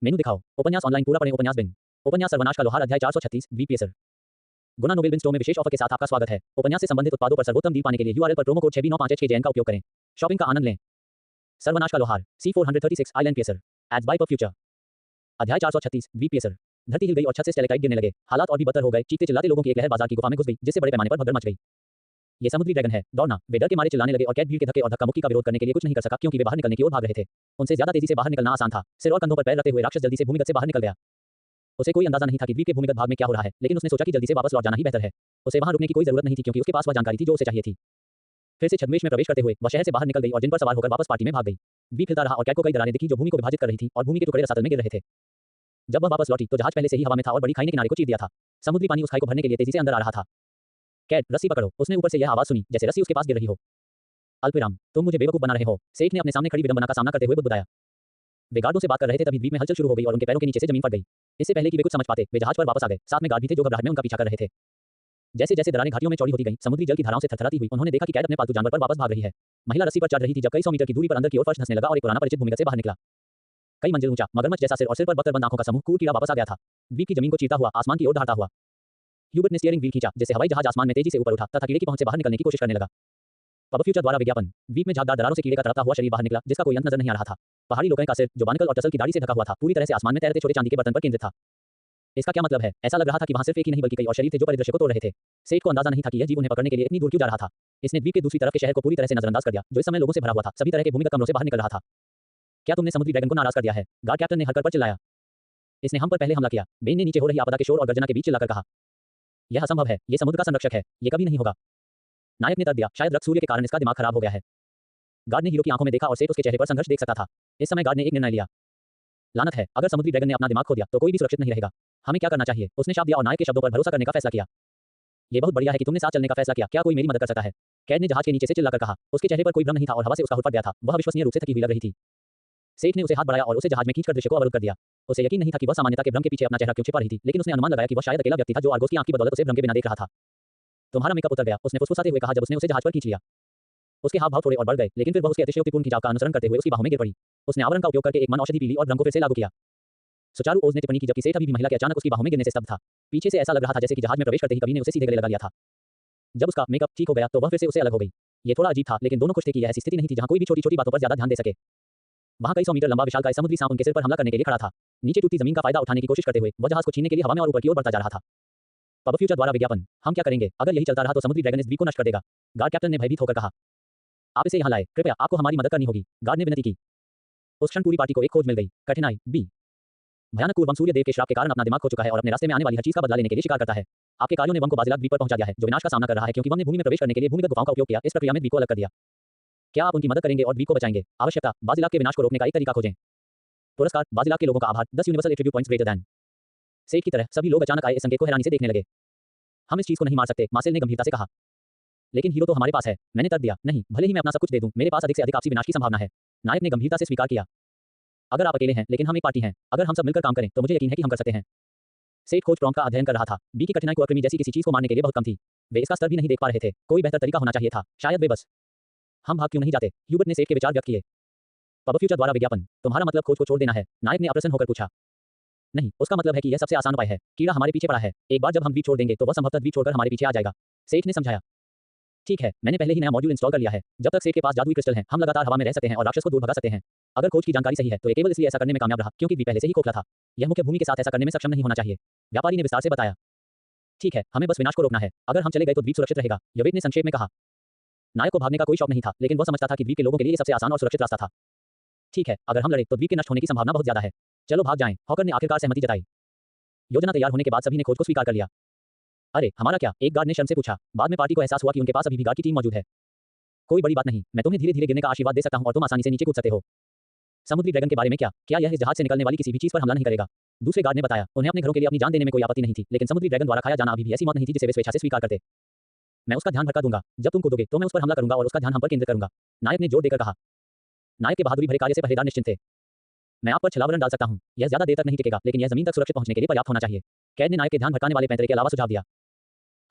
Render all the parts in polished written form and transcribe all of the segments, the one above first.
मेनू दिखाओ। उपन्यास ऑनलाइन पूरा पढ़ें। उपन्यास बिन। उपन्यास सर्वनाश का लोहार अध्याय 436 वीपीएसर। गुना नोबेल बिन स्टोर में विशेष ऑफर के साथ आपका स्वागत है। उपन्यास से संबंधित उत्पादों पर सर्वोत्तम डील पाने के लिए यूआरएल पर प्रोमो कोड 6B95HKJN का उपयोग करें। शॉपिंग का आनंद लें। सर्वनाश का लोहार C436 आइलैंड पीएसर एड्स बाय फ्यूचर। अध्याय 436 वीपीएसर। धरती हिल गई और छत से स्टेलेक्टाइट गिरने लगे। हालात और भी बदतर हो गए। चीखते चिल्लाते लोगों की एक लहर बाजार की गुफा में घुस गई, जिससे बड़े पैमाने पर भगदड़ मच गई। ये समुद्री ड्रैगन है, दौड़ना। वे डर के मारे चिल्लाने लगे और कैट भीड़ के धक्के और धक्का मुक्की का विरोध करने के लिए कुछ नहीं कर सका, क्योंकि वे बाहर निकलने की ओर भाग रहे थे। उनसे ज्यादा तेजी से बाहर निकलना आसान था। सिर और कंधों पर पैर रखते हुए राक्षस जल्दी से भूमिगत से बाहर निकल गया। उसे कोई अंदाजा नहीं था कि द्वीप के भूमिगत भाग में क्या हो रहा है, लेकिन उसने सोचा कि जल्दी से वापस लौट जाना ही बेहतर है। उसे वहां रुकने की कोई जरूरत नहीं थी, क्योंकि उसके पास वह जानकारी थी जो उसे चाहिए थी। फिर से छद्मवेश में प्रवेश करते हुए वह शहर से बाहर निकल गई और जिन पर सवार होकर वापस पार्टी में भाग गई। द्वीप हिलता रहा और कैट को कई दरारें दिखी जो भूमि को विभाजित कर रही थी और भूमि के टुकड़े रसातल में गिर रहे थे। जब वह वापस लौटी तो जहाज पहले से ही हवा में था और बड़ी खाई ने किनारे को चीर दिया था। समुद्री पानी उस खाई को भरने के लिए तेजी से अंदर आ रहा था। कैट, रस्सी पकड़ो। उसने ऊपर से यह आवाज सुनी, जैसे रस्सी उसके पास गिर रही हो। अल्पविराम, तुम मुझे बेवकूफ बना रहे हो, सेठ ने अपने सामने खड़ी विडंबना का सामना करते हुए बुदबुदाया। वे गार्डों से बात कर रहे थे, तभी द्वीप में हलचल शुरू हो गई और उनके पैरों के नीचे से जमीन फट गई। इससे पहले कि वे कुछ समझ पाते, वे जहाज पर वापस आ गए। साथ में गार्ड भी थे जो घबराहट में उनका पीछा कर रहे थे। जैसे जैसे दरारें घाटियों में चौड़ी होती गईं, समुद्री जल की धाराओं से थरथराती हुई, उन्होंने देखा कि कैट अपने पालतू जानवर पर वापस भाग रही है। महिला रस्सी पर चढ़ रही थी जब कई 100 मीटर की दूरी पर अंदर की ओर फर्श धंसने लगा और एक पुराना परिचित भूमिगत से बाहर निकला। कई मंजिल ऊंचा, मगरमच्छ जैसा सिर और सिर पर बख्तर बंद आंखों का समूह कूड़ कीड़ा वापस आ गया था। द्वीप की जमीन को चीरता हुआ आसमान की ओर दहाड़ता हुआ ह्यूबर्ट ने स्टीयरिंग व्हील खींचा, जिससे हवाई जहाज आसमान में तेजी से ऊपर उठा तथा कीड़े की पहुंच से बाहर निकलने की कोशिश करने लगा। पब फ्यूचर द्वारा विज्ञापन। द्वीप में झागदार दरारों से कीड़े का तड़पता हुआ शरीर बाहर निकला, जिसका कोई अंत नजर नहीं आ रहा था। पहाड़ी लोगों का सिर, जो बानकल और टसल की दाढ़ी से ढका हुआ था, पूरी तरह से आसमान में तैरते छोटे चांदी के बर्तन पर केंद्रित था। इसका क्या मतलब है? ऐसा लग रहा था कि वहां सिर्फ एक ही नहीं बल्कि कई और शरीर थे जो परिदृश्य को तोड़ रहे थे। सेठ को अंदाजा नहीं था कि यह जीव उन्हें पकड़ने के लिए इतनी दूर क्यों जा रहा था। इसने द्वीप के दूसरी तरफ के शहर को पूरी तरह से नजरअंदाज कर दिया, जो इस समय लोगों से भरा हुआ था, सभी तरह के भूमिगत कमरों से बाहर निकल रहा था। क्या तुमने समुद्री ड्रैगन को नाराज कर दिया है? गार्ड कैप्टन ने हरकत पर चिल्लाया। इसने हम पर पहले हमला किया, बेन ने नीचे हो रही आपदा के शोर और गर्जना के बीच चिल्लाकर कहा। यह असंभव है, ये समुद्र का संरक्षक है, ये कभी नहीं होगा। नायक ने तर्क दिया, शायद रक्त सूर्य के कारण इसका दिमाग खराब हो गया है। गार्ड ने हीरो की आंखों में देखा और सेठ उसके चेहरे पर संघर्ष देख सकता था। इस समय गार्ड ने एक निर्णय लिया। लानत है, अगर समुद्री ड्रैगन ने अपना दिमाग खो दिया तो कोई भी सुरक्षित नहीं रहेगा। हमें क्या करना चाहिए? उसने शाप दिया और नायक के शब्दों पर भरोसा करने का फैसला किया। यह बहुत बढ़िया है कि तुमने साथ चलने का फैसला किया। क्या कोई मेरी मदद कर सकता है? कैट ने जहाज के नीचे से चिल्लाकर कहा। उसके चेहरे पर कोई भ्रम नहीं था और हवा से उसका हुट फट गया था। वह विश्वसनीय रूप से थकी हुई लग रही थी। सेठ ने उसे हाथ बढ़ाया और उसे जहाज में खींचकर दृश्य को अवरुद्ध कर दिया। उसे यकीन नहीं था कि वह सामान्यता के भ्रम के पीछे अपना चेहरा क्यों छिपा रही थी, लेकिन उसने अनुमान लगाया कि वह शायद अकेला व्यक्ति था जो आर्गोस की आंख की बदौलत उसे भ्रम के बिना देख रहा था। तुम्हारा मेकअप उतर गया, उसने फुसफुसाते हुए कहा जब उसने उसे जहाज पर खींच लिया। उसके हाव भाव थोड़े और बढ़ गए, लेकिन फिर वह उसके अतिशयोक्तिपूर्ण खिंचाव का अनुसरण करते हुए उसकी बाहों में गिर पड़ी। उसने आवरण का उपयोग करके एक मन औषधि पी ली और भ्रम को फिर से लागू किया। सुचारू ओज ने टिप्पणी की, जबकि सेठ अभी भी महिला के अचानक उसकी बाहों में गिरने से स्तब्ध था। पीछे से ऐसा लग रहा था जैसे कि जहाज में प्रवेश करते ही कभी ने उसे सीधे गले लगा लिया था। जब उसका मेकअप ठीक हो गया तो वह फिर से उससे अलग हो गई। ये थोड़ा अजीब था, लेकिन दोनों खुश थे कि यह ऐसी स्थिति नहीं थी जहां कोई भी छोटी-छोटी बातों पर ज्यादा ध्यान दे सके। वहां कई 100 मीटर लंबा विशालकाय समुद्री सांप उनके सिर पर हमला करने के लिए खड़ा था। नीचे टूटती जमीन का फायदा उठाने की कोशिश करते हुए वह जहाज को छीनने के लिए हवा में और ऊपर की ओर बढ़ता जा रहा था। पब फ्यूचर द्वारा विज्ञापन। हम क्या करेंगे? अगर यही चलता रहा तो समुद्री ड्रैगन इस द्वीप को नष्ट कर देगा। गार्ड कैप्टन ने भयभीत होकर कहा। आप इसे यहां लाए, कृपया, आपको हमारी मदद करनी होगी, गार्ड ने विनती की। उस क्षण पूरी पार्टी को एक खोज मिल गई। कठिनाई बी। भयानक पूर्वम सूर्य देव के श्राप के कारण अपना दिमाग खो चुका है और अपने रास्ते में आने वाली हर चीज का बदला लेने के लिए शिकार करता है। आपके कार्यों ने वम को बाजिलाक द्वीप पर पहुंचा दिया है, जो विनाश का सामना कर रहा है क्योंकि वम ने भूमि में प्रवेश करने के लिए भूमिगत गुफाओं का उपयोग किया। इस प्रक्रिया में द्वीप को अलग कर दिया। क्या आप उनकी मदद करेंगे और द्वीप को बचाएंगे? आवश्यकता, बाजिलाक के विनाश को रोकने का एक तरीका खोजें। पुरस्कार, बाजिलाक के लोगों का आभार, 10 universal attribute points greater than. सेठ की तरह सभी लोग अचानक आए इस संकेत को हैरानी से देखने लगे। हम इस चीज को नहीं मार सकते, मार्सेल ने गंभीरता से कहा। लेकिन हीरो तो हमारे पास है, मैंने तर्क दिया। नहीं, भले ही मैं अपना सब कुछ दे दूं, मेरे पास अधिक से अधिक आपसी विनाश की संभावना है। नायक ने गंभीरता से स्वीकार किया। अगर आप अकेले हैं, लेकिन हम एक पार्टी हैं, अगर हम सब मिलकर काम करें तो मुझे यकीन है कि हम कर सकते हैं। सेठ खोज प्रॉम्प्ट का अध्ययन कर रहा था। बी की कठिनाई कुअक्रिमी जैसी किसी चीज को मारने के लिए बहुत कम थी। वे इसका स्तर भी नहीं देख पा रहे थे। कोई बेहतर तरीका होना चाहिए था, शायद वे बस। हम भाग क्यों नहीं जाते? ह्यूबर्ट ने सेठ के विचार व्यक्त किए। पब फ्यूचर द्वारा विज्ञापन। तुम्हारा मतलब खोज को छोड़ देना है? नायक ने अप्रसन्न होकर पूछा। नहीं, उसका मतलब है कि यह सबसे आसान उपाय है। कीड़ा हमारे पीछे पड़ा है, एक बार जब हम द्वीप छोड़ देंगे तो वह संभवतः द्वीप छोड़कर हमारे पीछे आ जाएगा। सेठ ने समझाया। ठीक है, मैंने पहले ही नया मॉड्यूल इंस्टॉल कर लिया है। जब तक सेठ के पास जादुई क्रिस्टल है, हम लगातार हवा में रह सकते हैं और राक्षस को दूर भगा सकते हैं। अगर खोज की जानकारी सही है तो ये केवल इसलिए ऐसा करने में कामयाब रहा क्योंकि द्वीप पहले से ही खोखला था। यह मुख्य भूमि के साथ ऐसा करने में सक्षम नहीं होना चाहिए। व्यापारी ने विस्तार से बताया। ठीक है, हमें बस विनाश को रोकना है। अगर हम चले गए तो द्वीप सुरक्षित रहेगा, यवेट ने संक्षेप में कहा। नायक को भागने का कोई शौक नहीं था, लेकिन वह समझता था कि द्वीप के लोगों के लिए सबसे आसान और सुरक्षित रास्ता था। ठीक है, अगर हम लड़े तो द्वीप के नष्ट होने की संभावना बहुत ज्यादा है। चलो भाग जाएं, हॉकर ने आखिरकार सहमति जताई। योजना तैयार होने के बाद सभी ने खोज को स्वीकार कर लिया। अरे हमारा क्या? एक गार्ड ने शर्म से पूछा। बाद में पार्टी को एहसास हुआ कि उनके पास अभी भी गार्ड की टीम मौजूद है। कोई बड़ी बात नहीं, मैं तुम्हें धीरे धीरे गिरने का आशीर्वाद दे सकता हूं और तुम आसानी से नीचे कूद सकते हो। समुद्री ड्रैगन के बारे में क्या? क्या यह इस जहाज से निकलने वाली किसी भी चीज पर हमला नहीं करेगा? दूसरे गार्ड ने बताया। उन्हें अपने घरों के लिए अपनी जान देने में कोई आपत्ति नहीं थी, लेकिन समुद्री ड्रैगन द्वारा खाया जाना अभी भी ऐसी मौत नहीं थी जिसे वे स्वेच्छा से स्वीकार करते। मैं उसका ध्यान भटका दूंगा। जब तुम कूदोगे तो मैं उस पर हमला करूंगा और उसका ध्यान हम पर केंद्रित करूंगा, नायक ने जोर देकर कहा। नायक के बहादुरी भरे कार्य से पहरेदार निश्चिंत थे। मैं आप पर छलावरण डाल सकता हूं। यह ज्यादा देर तक नहीं टिकेगा, लेकिन यह जमीन तक सुरक्षित पहुंचने के लिए पर्याप्त होना चाहिए। कैद ने नायक के ध्यान भटकाने वाले पैंतरे के अलावा सुझाव दिया।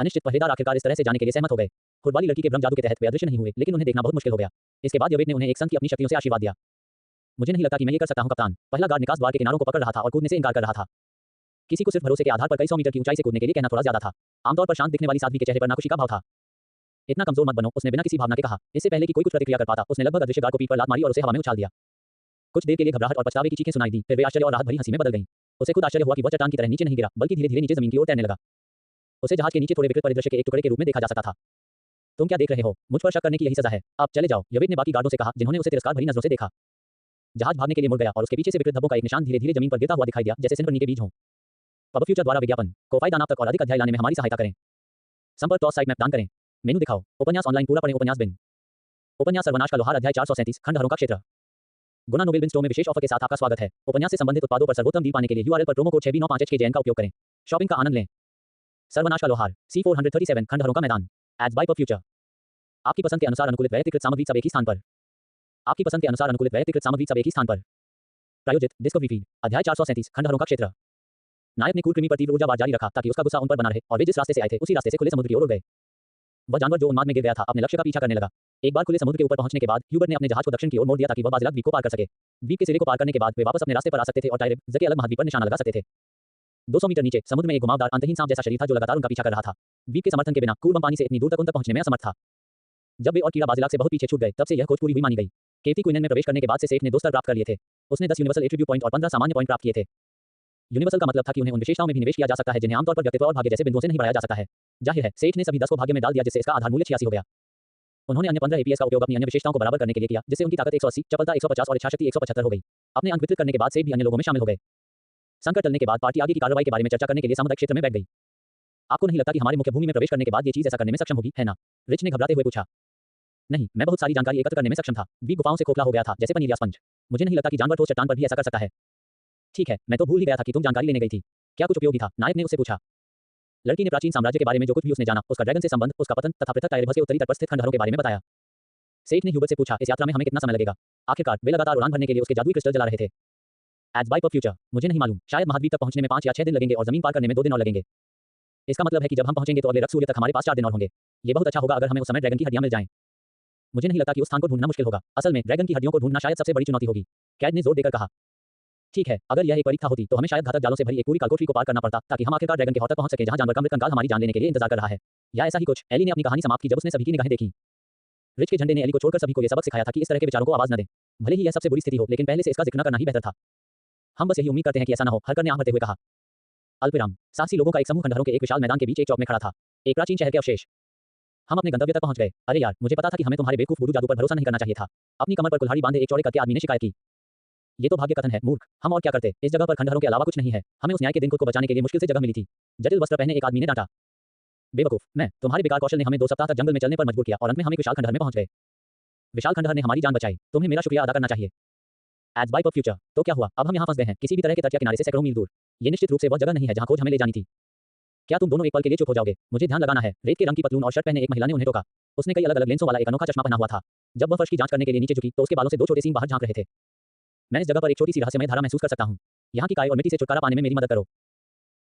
अनिश्चित पहरेदार आखिरकार इस तरह से जाने के लिए सहमत हो गए। खुद वाली लड़की के भ्रम जादू के तहत वे अदृश्य नहीं हुए, लेकिन उन्हें देखना बहुत मुश्किल हो गया। इसके बाद यवेट ने उन्हें एक संघ की अपनी शक्तियों से आशीर्वाद दिया। मुझे नहीं लगता कि मैं ये कर सकता हूँ कप्तान। पहला गार्ड निकास द्वार के किनारों को पकड़ रहा था और कूदने से इनकार कर रहा था। किसी को सिर्फ भरोसे के आधार पर कई 100 मीटर की ऊंचाई से कूदने के लिए कहना थोड़ा ज्यादा था। आमतौर पर शांत दिखने वाली साध्वी के चेहरे पर नाखुशी का भाव था। इतना कमजोर मत बनो, उसने बिना किसी भावना के कहा। इससे पहले कि कोई कुछ प्रतिक्रिया कर पाता, उसने लगभग अदृश्य गार्ड को पीठ पर लात मारी और उसे हवा में उछाल दिया। कुछ देर के लिए घबराहट और पछतावे की चीखें सुनाई दी, फिर वे आश्चर्य और राहत भरी हंसी में बदल गईं। उसे खुद आश्चर्य हुआ कि वह चट्टान की तरह नीचे नहीं गिरा, बल्कि धीरे-धीरे नीचे जमीन की ओर तैरने लगा। उसे जहाज के नीचे थोड़े विकृत परिदृश्य के एक टुकड़े के रूप में देखा जा सकता था। तुम क्या देख रहे हो? मुझ पर शक करने की यही सजा है। अब चले जाओ, यवेट ने बाकी गार्डों से कहा, जिन्होंने उसे तिरस्कार भरी नजरों से देखा। जहाज भागने के लिए मुड़ गया और उसके पीछे से विकृत धब्बों का एक निशान धीरे-धीरे जमीन पर गिरता हुआ दिखाई दिया, जैसे सिंहनी के बीज हों। पब फ्यूचर द्वारा विज्ञापन कोफाई दानाप तक और अधिक अध्याय लाने में हमारी सहायता करें। संपर्क टॉस साइट मैप दान करें। मेनू दिखाओ। उपन्यास ऑनलाइन पूरा पढ़ें। उपन्यास बिन। उपन्यास सर्वनाश का लोहार अध्याय 437 खंडहरों का क्षेत्र। गुना नोबेल बिन स्टोर में विशेष ऑफर के साथ आपका स्वागत है। उपन्यास से संबंधित उत्पादों पर सर्वोत्तम डील पाने के लिए यूआरएल पर प्रोमो कोड 6B95HKJN का उपयोग करें। शॉपिंग का आनंद लें। सर्वनाश का लोहार C437 खंडहरों का मैदान। Ads by pub future. आपकी पसंद के अनुसार अनुकूलित वैयक्तिकृत सामग्री सब एक ही स्थान पर। आपकी पसंद के अनुसार अनुकूलित वैयक्तिकृत सामग्री सब एक ही स्थान पर। प्रायोजित डिस्कवरी फीड अध्याय 437 खंडहरों का क्षेत्र। नायक ने कूल कृमि पर तीव्र ऊर्जावार जारी रखा ताकि उसका गुस्सा उन पर बना रहे और वे जिस रास्ते से आए थे उसी रास्ते से खुले समुद्र की ओर उड़ गए। वह जानवर जो उन्माद में गिर गया था अपने लक्ष्य का पीछा करने लगा। एक बार खुले समुद्र के ऊपर पहुंचने के बाद ह्यूबर्ट ने अपने जहाज को दक्षिण की ओर मोड़ दिया ताकि वह बाजिलाक द्वीप को पार कर सके। द्वीप के सिरे को पार करने के बाद वे वापस अपने रास्ते पर आ सकते थे और टायरेब के अलग महाद्वीप पर निशाना लगा सकते थे। 200 मीटर नीचे समुद्र में एक घुमावदार अंतहीन सांप जैसा शरीर था जो लगातार उनका पीछा कर रहा था। द्वीप के समर्थन के बिना कूल पानी से इतनी दूर तक उन तक पहुंचने में असमर्थ था। जब वे और कीड़ा बाजिलाक से बहुत पीछे छूट गए तब से यह खोज पूरी हुई मानी गई। केवती क्वीन में प्रवेश करने के बाद से सेठ ने 2 स्तर प्राप्त कर लिए थे। उसने 10 यूनिवर्सल एट्रीब्यूट पॉइंट और 15 सामान्य पॉइंट प्राप्त किए थे। यूनिवर्सल का मतलब था कि उन्हें उन विशेषताओं में भी निवेश किया जा सकता है जिन्हें आमतौर पर व्यक्तित्व और भाग्य जैसे बिंदुओं से नहीं बढ़ाया जा सकता है। जाहिर है सेठ ने सभी 10 को भाग्य में डाल दिया जिससे इसका आधार मूल्य 86 हो गया। उन्होंने अन्य 15 एपीएस का उपयोग अपनी अन्य विशेषताओं को बराबर करने के लिए किया, जिससे उनकी ताकत 180, चपलता 150 और इच्छाशक्ति 175 हो गई। अपने अंक वितरित करने के बाद सेठ भी अन्य लोगों में शामिल हो गए। संकट टलने के बाद पार्टी आगे की कार्रवाई के बारे में चर्चा करने के लिए सामुदायिक क्षेत्र में बैठ गई। आपको नहीं लगता कि हमारी मुख्य भूमि में प्रवेश करने के बाद ये चीज ऐसा करने में सक्षम होगी, है ना? रिच ने घबराते हुए पूछा। नहीं, मैं बहुत सारी जानकारी एकत्र करने में सक्षम था। द्वीप गुफाओं से खोखला हो गया था जैसे पनीर या स्पंज। मुझे नहीं लगता कि जानवर ठोस चट्टान पर भी ऐसा कर सकता है। ठीक है, मैं तो भूल ही गया था कि तुम जानकारी लेने गई थी। क्या कुछ उपयोगी था? नायक ने उससे पूछा। लड़की ने प्राचीन साम्राज्य के बारे में जो कुछ भी उसने जाना, उसका ड्रैगन से संबंध, उसका पतन तथा पृथक टायरेबस के उत्तरी तट पर स्थित खंडहरों के बारे में बताया। सेठ ने ह्यूबर्ट से पूछा, इस यात्रा में हमें कितना समय लगेगा? आखिरकार वे लगातार उड़ान भरने के लिए उसके जादुई क्रिस्टल जला रहे थे। Ads by pub future. मुझे नहीं मालूम, शायद महाद्वीप तक पहुंचने में 5 या 6 दिन लगेंगे और जमीन पार करने में 2 दिन और लगेंगे। इसका मतलब है कि जब हम पहुंचेंगे तो अगले रक्त सूर्य तक हमारे पास 4 दिन और होंगे। ये बहुत अच्छा होगा अगर हमें उस समय ड्रैगन की हड्डियां मिल जाएं। मुझे नहीं लगता कि उस स्थान को ढूंढना मुश्किल होगा। असल में ड्रैगन की हड्डियों को ढूंढना शायद सबसे बड़ी चुनौती होगी। कैड ने जोर देकर कहा। ठीक है, अगर यह एक परीक्षा होती तो हमें शायद घातक जालों से भरी एक पूरी कालकोठरी को पार करना पड़ता ताकि हम आखिरकार ड्रैगन के हौद तक पहुंच सके जहां जानवर का मृत कंकाल हमारी जान लेने के लिए इंतजार कर रहा है। या ऐसा ही कुछ। एली ने अपनी कहानी समाप्त की जब उसने सभी की निगाहें देखी। रिच के झंडे ने एली को छोड़कर सभी को यह सबक सिखाया था कि इस तरह के विचारों को आवाज न दें। भले ही यह सबसे बुरी स्थिति हो, लेकिन पहले से इसका जिक्र न करना ही बेहतर था। हम बस यही उम्मीद करते हैं कि ऐसा न हो, हरकर ने आह भरते हुए कहा। अल्पविराम। साहसी लोगों का एक समूह खंडहरों के एक विशाल मैदान के बीच एक चौक में खड़ा था। एक प्राचीन शहर के अवशेष। हम अपने गंतव्य तक पहुंच गए। अरे यार, मुझे पता था कि हमें तुम्हारे बेवकूफ वुडू जादू पर भरोसा नहीं करना चाहिए था। अपनी कमर पर कुल्हाड़ी बांधे एक चौड़े कद के आदमी ने शिकायत की। ये तो भाग्य कथन है, मूर्ख। हम और क्या करते? इस जगह पर खंडहरों के अलावा कुछ नहीं है। हमें उस न्याय के दिन खुद को बचाने के लिए मुश्किल से जगह मिली थी। जटिल वस्त्र पहने एक आदमी ने डांटा। बेवकूफ, मैं तुम्हारे बेकार कौशल ने हमें 2 सप्ताह तक जंगल में चलने पर मजबूर किया और अंत में हम एक विशाल खंडहर में पहुंच गए। विशाल खंडहर ने हमारी जान बचाई। तुम्हें मेरा शुक्रिया अदा करना चाहिए। Ads by pub future. तो क्या हुआ? अब हम यहाँ फंस गए हैं, किसी भी तरह के तट या किनारे से सैकड़ों मील दूर। ये निश्चित रूप से वह जगह नहीं है जहाँ खोज हमें ले जानी थी। क्या तुम दोनों एक पल के लिए चुप हो जाओगे? मुझे ध्यान लगाना है। रेत के रंग की पतलून और शर्ट पहने एक महिला ने उन्हें टोका। उसने कई अलग-अलग लेंसों वाला एक अनोखा चश्मा पहना हुआ था। जब वह फर्श की जांच करने के लिए नीचे झुकी तो उसके बालों से 2 छोटे सींग बाहर झांक रहे थे। मैं इस जगह पर एक छोटी सी रहस्यमय धारा महसूस कर सकता हूँ। यहाँ की काई और मिट्टी से छुटकारा पाने में मेरी मदद करो।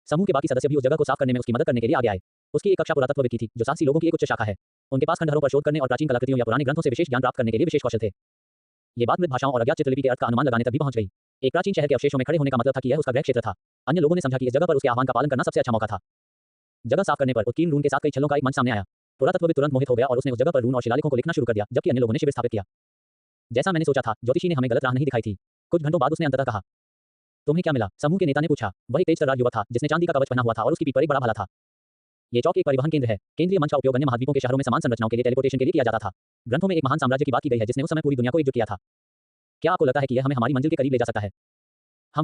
समूह के बाकी सदस्य भी उस जगह को साफ करने में उसकी मदद करने के लिए आगे आए। उसकी एक कक्षा पुरातत्वविद की थी जो साहसी लोगों की एक उच्च शाखा है। उनके पास खंडहरों पर शोध करने और प्राचीन कलाकृतियों या पुराने ग्रंथों से विशेष ज्ञान प्राप्त करने के लिए विशेष कौशल थे। ये बात मृत भाषाओं और अज्ञात चित्रलिपि के अर्थ का अनुमान लगाने तक भी पहुंच गई। एक प्राचीन शहर के अवशेषों में खड़े होने का मतलब था कि यह उसका गृह क्षेत्र था। अन्य लोगों ने समझा कि इस जगह पर उसके आह्वान का पालन करना सबसे अच्छा मौका था। जगह साफ करने पर उत्कीर्ण रून के साथ कई छल्लों का एक मंच सामने आया। पुरातत्वविद तुरंत मोहित हो गया और उसने उस जगह पर रून और शिलालेखों को लिखना शुरू कर दिया, जबकि अन्य लोगों ने शिविर स्थापित किया। जैसा मैंने सोचा था, ज्योतिषी ने हमें गलत राह नहीं दिखाई थी। कुछ घंटों बाद उसने अंततः कहा। तुम्हें क्या मिला? समूह के नेता ने पूछा। वह एक तेज तर्रार युवक था जिसने चांदी का कवच पहना हुआ था और उसकी पीठ पर एक बड़ा भाला था। ये चौक एक परिवहन केंद्र है। केंद्रीय मंच का उपयोग अन्य महाद्वीपों के शहरों में समान संरचनाओं के लिए टेलीपोर्टेशन के लिए किया जाता था। ग्रंथों में एक महान साम्राज्य की बात की गई है जिसने उस समय पूरी दुनिया को एकजुट किया था। क्या आपको लगता है कि यह हमें हमारी मंजिल के करीब ले जा सकता है?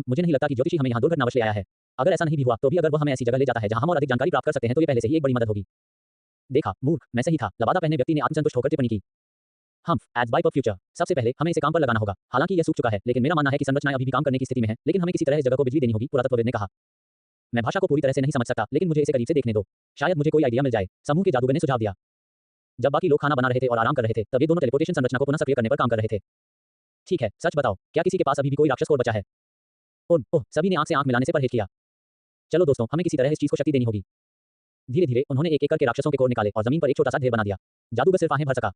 मुझे नहीं लगता कि ज्योतिषी हमें यहाँ दुर्घटनावश ले आया है। अगर ऐसा नहीं भी हुआ तो भी अगर वह हमें ऐसी जगह ले जाता है जहाँ हम और अधिक जानकारी प्राप्त कर सकते हैं तो ये पहले से ही एक बड़ी मदद होगी। देखा, मूर्ख, मैं सही था। लबादा पहने व्यक्ति ने आत्मसंतुष्ट होकर टिप्पणी की। Ads by pub future. सबसे पहले हमें इसे काम पर लगाना होगा। हालांकि यह सूख चुका है, लेकिन मेरा मानना है कि संरचनाएं अभी भी काम करने की स्थिति में है, लेकिन हमें किसी तरह इस जगह को बिजली देनी होगी, पुरातत्वविद ने कहा। मैं भाषा को पूरी तरह से नहीं समझ सकता, लेकिन मुझे इसे करीब से देखने दो। शायद मुझे कोई आइडिया मिल जाए। समूह के जादूगर ने सुझाव दिया। जब बाकी लोग खाना बना रहे थे और आराम कर रहे थे, तब ये दोनों टेलीपोर्टेशन संरचना को पुनः सक्रिय करने पर काम कर रहे थे। ठीक है, सच बताओ, क्या किसी के पास अभी भी कोई राक्षस कोड बचा है? ओह, सभी ने आंख से आंख मिलाने से परहेज किया। चलो दोस्तों, हमें किसी तरह इस चीज को शक्ति देनी होगी। धीरे-धीरे उन्होंने एक एक करके राक्षसों के कोर निकाले और जमीन पर एक छोटा सा ढेर बना दिया। जादूगर सिर्फ आहें भर सका।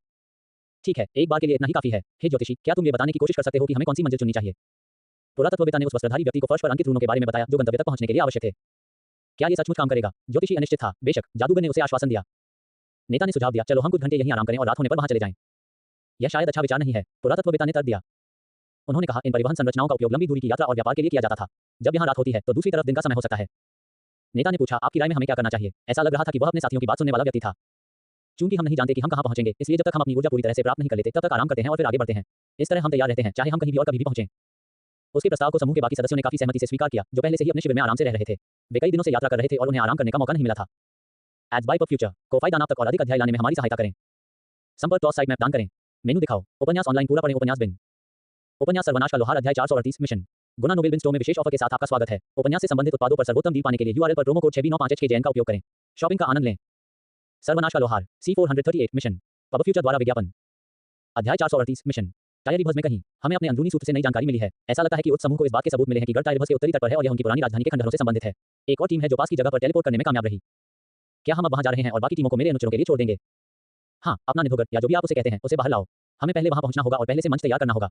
ठीक है, एक बार के लिए इतना ही काफी है। हे ज्योतिषी, क्या तुम ये बताने की कोशिश कर सकते हो कि हमें कौन सी मंजिल चुननी चाहिए? पुरातत्ववेत्ता ने उस वस्त्रधारी व्यक्ति को फर्श पर अंकित रूनों के बारे में बताया जो गंतव्य तक पहुंचने के लिए आवश्यक थे। क्या ये सचमुच काम करेगा? ज्योतिषी अनिश्चित था। बेशक, जादूगर ने उसे आश्वासन दिया। नेता ने सुझाव दिया, चलो हम कुछ घंटे यहीं आराम करें और रात होने पर वहां चले जाएं। यह शायद अच्छा विचार नहीं है, पुरातत्ववेत्ता ने तर्क दिया। उन्होंने कहा, इन परिवहन संरचनाओं का उपयोग लंबी दूरी की यात्रा और व्यापार के लिए किया जाता था। जब यहाँ रात होती है तो दूसरी तरफ दिन का समय हो सकता है। नेता ने पूछा, आपकी राय में हमें क्या करना चाहिए? ऐसा लग रहा था कि वह अपने साथियों की बात सुनने वाला व्यक्ति था। चूंकि हम नहीं जानते कि हम कहां पहुंचेंगे, इसलिए जब तक हम अपनी ऊर्जा पूरी तरह से प्राप्त नहीं कर लेते तब तक आराम करते हैं और फिर आगे बढ़ते हैं। इस तरह हम तैयार रहते हैं, चाहे हम कहीं भी और कभी भी पहुंचें। उसके प्रस्ताव को समूह के बाकी सदस्यों ने काफी सहमति से स्वीकार किया, जो पहले से ही अपने शिविर में आराम से रह रहे थे। वे कई दिनों से यात्रा कर रहे थे और उन्हें आराम करने का मौका नहीं मिला था। एड्स बाय पर फ्यूचर को फायदा नाप तक और अधिक अध्याय लाने में हमारी सहायता करें। संपर्क क्रॉस साइट मैप दान करें। मेनू दिखाओ। उपन्यास ऑनलाइन पूरा पढ़ें। उपन्यास बिन। उपन्यास सर्वनाश का लोहार अध्याय 438 मिशन। गुना नोबेल बिन स्टोर में विशेष ऑफर के साथ आपका स्वागत है। उपन्यास से संबंधित उत्पादों पर सर्वोत्तम डील पाने के लिए यूआरएल पर प्रोमो कोड 6B95HKJN का उपयोग करें। शॉपिंग का आनंद लें। सर्वनाश का लोहार C438 मिशन। पब फ्यूचर द्वारा विज्ञापन। अध्याय 438 मिशन। टायर रिवर्स में कहीं हमें अपने अंदरूनी सूत्र से नई जानकारी मिली है। ऐसा लगता है कि उस समूह को इस बात के सबूत मिले हैं कि गढ़ टायर रिवर्स के उत्तरी तट पर है और यह उनकी पुरानी राजधानी के खंडहरों से संबंधित है। एक और टीम है जो पास की जगह पर टेलीपोर्ट करने में कामयाब रही। क्या हम अब वहां जा रहे हैं और बाकी टीमों को मेरे अनुचरों के लिए छोड़ देंगे? हाँ, अपना निधोगर या जो भी आप उसे कहते हैं उसे बाहर लाओ। हमें पहले वहां पहुंचना होगा और पहले से मंच तैयार करना होगा।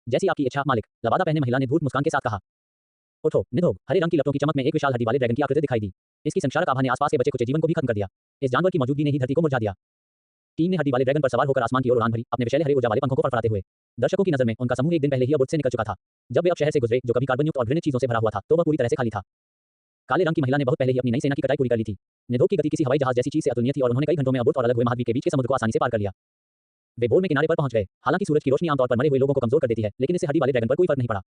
जैसी आपकी इच्छा मालिक, लबादा पहने महिला ने धूर्त मुस्कान के साथ कहा। उठो, निधोग। हरे रंग की लपटों की चमक में एक विशाल हड्डी वाले ड्रैगन की आकृति दिखाई दी। इसकी संक्षारक आभा ने आसपास के बचे कुछ जीवन को भी खत्म कर दिया। इस जानवर की मौजूदगी ने ही धरती को मुरझा दिया। टीम ने हड्डी वाले ड्रैगन पर सवार होकर आसमान की ओर उड़ान भरी, अपने विशैले हरे ऊर्जा वाले पंखों को फड़फड़ाते हुए। दर्शकों की नजर में उनका समूह एक दिन पहले ही अबुर्द से निकल चुका था। जब वे अब शहर से गुजरे, जो कभी कार्बनयुक्त और घृणित चीजों से भरा हुआ था, तो वह पूरी तरह से खाली था। काले रंग की महिला ने बहुत पहले ही अपनी नई सेना की कटाई पूरी कर ली थी। निधोग की गति किसी हवाई जहाज जैसी चीज से अतुलनीय थी और उन्होंने कई घंटों में अबुर्द और अलग हुए महाद्वीप के बीच के समुद्र को आसानी से पार कर लिया। वे बोर में किनारे पर पहुंच गए। हालांकि सूरज की रोशनी आमतौर पर मरे हुए लोगों को कमजोर कर देती है, लेकिन इससे हड्डी वाले ड्रैगन पर कोई फर्क नहीं पड़ा।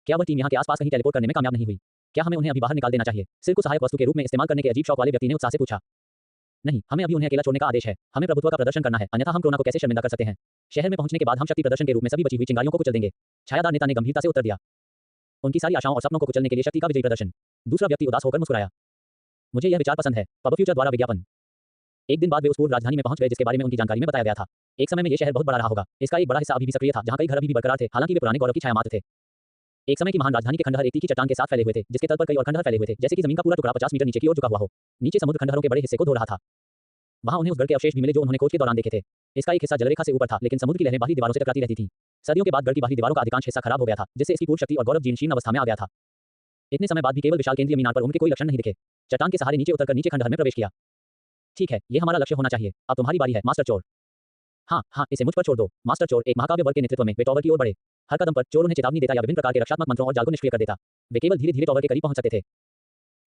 क्या वह टीम यहाँ के आसपास कहीं टेलीपोर्ट करने में कामयाब नहीं हुई? क्या हमें उन्हें अभी बाहर निकाल देना चाहिए? सिर को सहायक वस्तु के रूप में इस्तेमाल करने के अजीब शौक वाले व्यक्ति ने उत्साह से पूछा। नहीं, हमें अभी उन्हें अकेला छोड़ने का आदेश है। हमें प्रभुत्व का प्रदर्शन करना है, अन्यथा हम क्रोना को कैसे शर्मिंदा कर सकते हैं? शहर में पहुंचने के बाद हम शक्ति प्रदर्शन के रूप में सभी बची हुई चिंगारियों को कुचल देंगे। छायादार नेता ने गंभीरता से उत्तर दिया। उनकी सारी आशाओं और सपनों को कुचलने के लिए शक्ति का विजयी प्रदर्शन। दूसरा व्यक्ति उदास होकर मुस्कुराया। मुझे यह विचार पसंद है। पब फ्यूचर द्वारा विज्ञापन। एक दिन बाद वे उस पूर्व राजधानी में पहुंच गए जिसके बारे में उनकी जानकारी में बताया गया था। एक समय में यह शहर बहुत बड़ा रहा होगा। इसका एक बड़ा हिस्सा अभी भी सक्रिय था, जहां कई घर अभी भी बरकरार थे, हालांकि वे पुराने गौरव की छाया मात्र थे। एक समय की महान राजधानी के खंडहर एक तीखी चट्टान के साथ फैले हुए थे, जिसके तल पर कई और खंडहर फैले हुए थे, जैसे कि जमीन का पूरा टुकड़ा 50 मीटर नीचे की ओर झुका हुआ हो। नीचे समुद्र खंडहरों के बड़े हिस्से को धो रहा था। वहां उन्हें उस गढ़ के अवशेष भी मिले जो उन्होंने खोज के दौरान देखे थे। इसका एक हिस्सा जलरेखा से ऊपर था, लेकिन समुद्र की लहरें बाहरी दीवारों से टकराती रहती थीं। सदियों के बाद गढ़ की बाहरी दीवारों का अधिकांश हिस्सा खराब हो गया था, जिससे इसकी पूर्ण शक्ति और गौरव जीर्ण अवस्था में आ गया था। इतने समय बाद भी केवल विशाल केंद्रीय मीनार पर उनके कोई लक्षण नहीं दिखे। चट्टान के सहारे नीचे उतरकर नीचे खंडहर में प्रवेश किया। ठीक है, ये हमारा लक्ष्य होना चाहिए। अब तुम्हारी बारी है, मास्टर चोर। हाँ, इसे मुझ पर छोड़ दो। मास्टर चोर एक महाकाव्य वर्ग के नेतृत्व में वे टॉवर की ओर बढ़े। हर कदम पर चोर उन्हें चेतावनी देता या विभिन्न प्रकार के रक्षात्मक मंत्रों और जाल को निष्क्रिय कर देता। वे केवल धीरे धीरे टॉवर के करीब पहुंच सकते थे।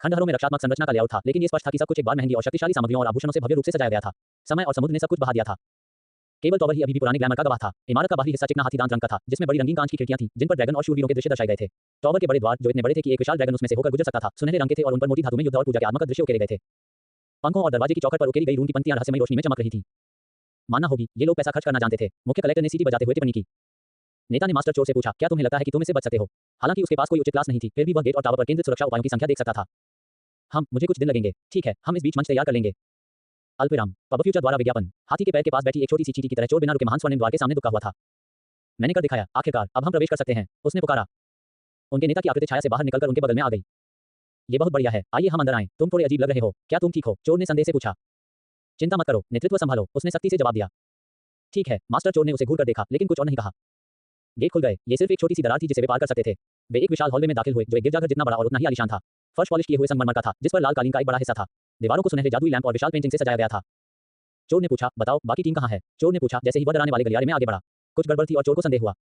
खंडहरों में रक्षात्मक संरचना का लेआउट था, लेकिन ये स्पष्ट था कि सब कुछ एक बार महंगी और शक्तिशाली सामग्रियों और आभूषणों से भव्य रूप से सजाया गया था। समय और समुद्र ने सब कुछ बहा दिया था। केवल टॉवर ही अभी भी पुराने ग्लैमर का गवाह था। इमारत का बाहरी हिस्सा चिकना हाथी दांत रंग का था, जिसमें बड़ी रंगीन कांच की खिड़कियां थीं, जिन पर ड्रैगन और शूरवीरों के दृश्य दर्शाए गए थे। टॉवर के बड़े द्वार, जो इतने बड़े थे कि एक विशाल ड्रैगन उसमें से होकर गुजर सकता था, सुनहरे रंग के थे और उन पर मोटी धातु में युद्ध और पूजा के आत्मक दृश्य उकेरे गए थे। पंखों और दरवाजे की चौखट पर उकेरी गई रून की पंक्तियां रहस्यमय रोशनी में चमक रही थीं। मानना होगी, ये लोग पैसा खर्च करना जानते थे। मुख्य कलेक्टर ने सीटी बजाते हुए टिप्पणी की। नेता ने मास्टर चोर से पूछा, क्या तुम्हें लगता है कि तुम इससे बच सकते हो? हालांकि उसके पास कोई उचित क्लास नहीं थी, फिर भी वह गेट और टावर पर केंद्रित सुरक्षा उपायों की संख्या देख सकता था। मुझे कुछ दिन लगेंगे। ठीक है, हम इस बीच मंच तैयार कर लेंगे। अल्पविराम। पब फ्यूचर द्वारा विज्ञापन। हाथी के पैर के पास बैठी एक छोटी सी चींटी की तरह चोर बिना रुके महान स्वर्णिम द्वार के सामने दुबका हुआ था। मैंने कर दिखाया, आखिरकार अब हम प्रवेश कर सकते हैं, उसने पुकारा। उनके नेता की आकृति छाया से बाहर निकलकर उनके बगल में आ गई। ये बहुत बढ़िया है, आइए हम अंदर आएं। तुम थोड़े अजीब लग रहे हो, क्या तुम ठीक हो? चोर ने संदेह से पूछा। चिंता मत करो, नेतृत्व संभालो, उसने सख्ती से जवाब दिया। ठीक है, मास्टर चोर ने उसे घूरकर देखा, लेकिन कुछ और नहीं कहा। गेट खुल गए। ये सिर्फ एक छोटी सी दरार थी जिसे वे पार कर सकते थे। वे एक विशाल हॉल में दाखिल हुए, जो एक गिरजाघर जितना बड़ा और उतना ही आलीशान था। फर्श पॉलिश किए हुए संगमरमर का था, जिस पर लाल कालीन का एक बड़ा हिस्सा था। दीवारों को सुनहरे जादुई लैंप और विशाल पेंटिंग से सजाया गया था। चोर ने पूछा, बताओ बाकी टीम कहाँ है? चोर ने पूछा, जैसे ही वह डराने वाले गलियारे में आगे बढ़ा। कुछ गड़बड़ थी और चोर को संदेह हुआ।